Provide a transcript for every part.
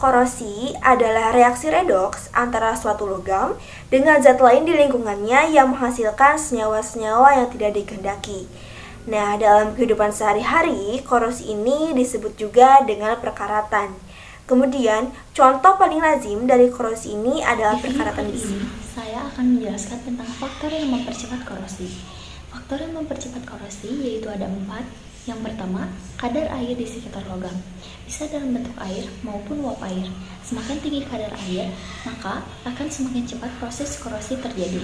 Korosi adalah reaksi redoks antara suatu logam dengan zat lain di lingkungannya yang menghasilkan senyawa-senyawa yang tidak dikehendaki. Nah, dalam kehidupan sehari-hari, korosi ini disebut juga dengan perkaratan. Kemudian, contoh paling lazim dari korosi ini adalah Di video perkaratan kali besi. ini, saya akan menjelaskan tentang faktor yang mempercepat korosi. Faktor yang mempercepat korosi yaitu ada 4. Yang pertama, kadar air di sekitar logam. Bisa dalam bentuk air maupun uap air. Semakin tinggi kadar air, maka akan semakin cepat proses korosi terjadi.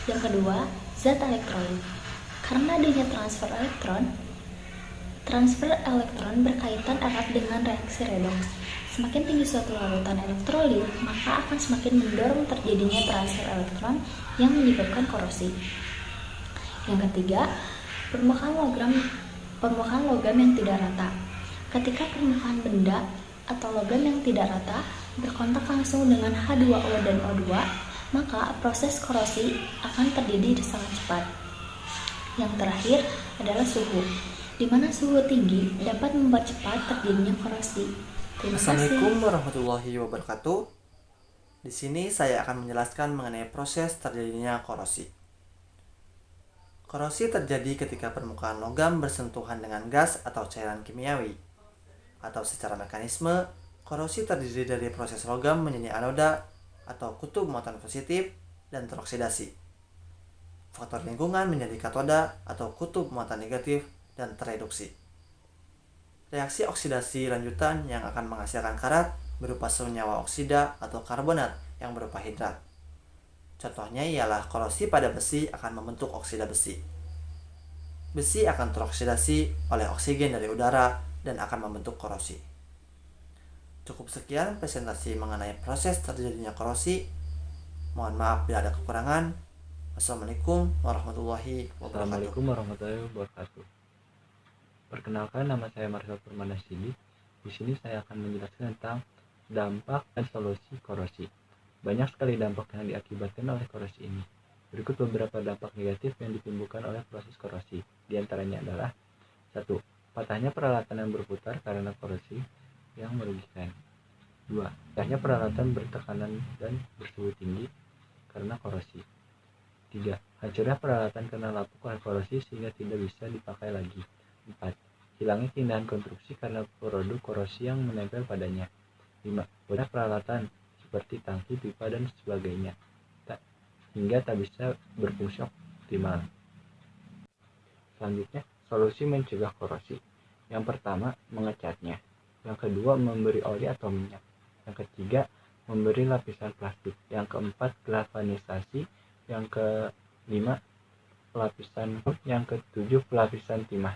Yang kedua, zat elektrolit. Karena adanya transfer elektron berkaitan erat dengan reaksi redoks. Semakin tinggi suatu larutan elektrolit, maka akan semakin mendorong terjadinya transfer elektron yang menyebabkan korosi. Yang ketiga, permukaan logam yang tidak rata. Ketika permukaan benda atau logam yang tidak rata berkontak langsung dengan H2O dan O2, maka proses korosi akan terjadi sangat cepat. Yang terakhir adalah suhu, di mana suhu tinggi dapat mempercepat terjadinya korosi. Terima kasih. Assalamualaikum warahmatullahi wabarakatuh. Di sini saya akan menjelaskan mengenai proses terjadinya korosi. Korosi terjadi ketika permukaan logam bersentuhan dengan gas atau cairan kimiawi. Atau secara mekanisme, korosi terdiri dari proses logam menjadi anoda atau kutub muatan positif dan teroksidasi. Faktor lingkungan menjadi katoda atau kutub muatan negatif dan tereduksi. Reaksi oksidasi lanjutan yang akan menghasilkan karat berupa senyawa oksida atau karbonat yang berupa hidrat. Contohnya ialah korosi pada besi akan membentuk oksida besi. Besi akan teroksidasi oleh oksigen dari udara dan akan membentuk korosi. Cukup sekian presentasi mengenai proses terjadinya korosi. Mohon maaf bila ada kekurangan. Wassalamualaikum warahmatullahi wabarakatuh. Assalamualaikum warahmatullahi wabarakatuh. Perkenalkan, nama saya Marcel Permanasidi. Di sini saya akan menjelaskan tentang dampak dan solusi korosi. Banyak sekali dampak yang diakibatkan oleh korosi ini. Berikut beberapa dampak negatif yang ditimbulkan oleh proses korosi. Di antaranya adalah 1. Patahnya peralatan yang berputar karena korosi yang merugikan. 2. Patahnya peralatan bertekanan dan bersuhu tinggi karena korosi. 3. Hancurnya peralatan karena lapuk oleh korosi sehingga tidak bisa dipakai lagi. 4. Hilangnya keindahan konstruksi karena produk korosi yang menempel padanya. 5. Bocor peralatan seperti tangki, pipa, dan sebagainya hingga tak bisa berfungsi optimal. Selanjutnya, solusi mencegah korosi. Yang pertama, mengecatnya. Yang kedua, memberi oli atau minyak. Yang ketiga, memberi lapisan plastik. Yang keempat, galvanisasi. Yang kelima, pelapisan. Yang ketujuh, pelapisan timah.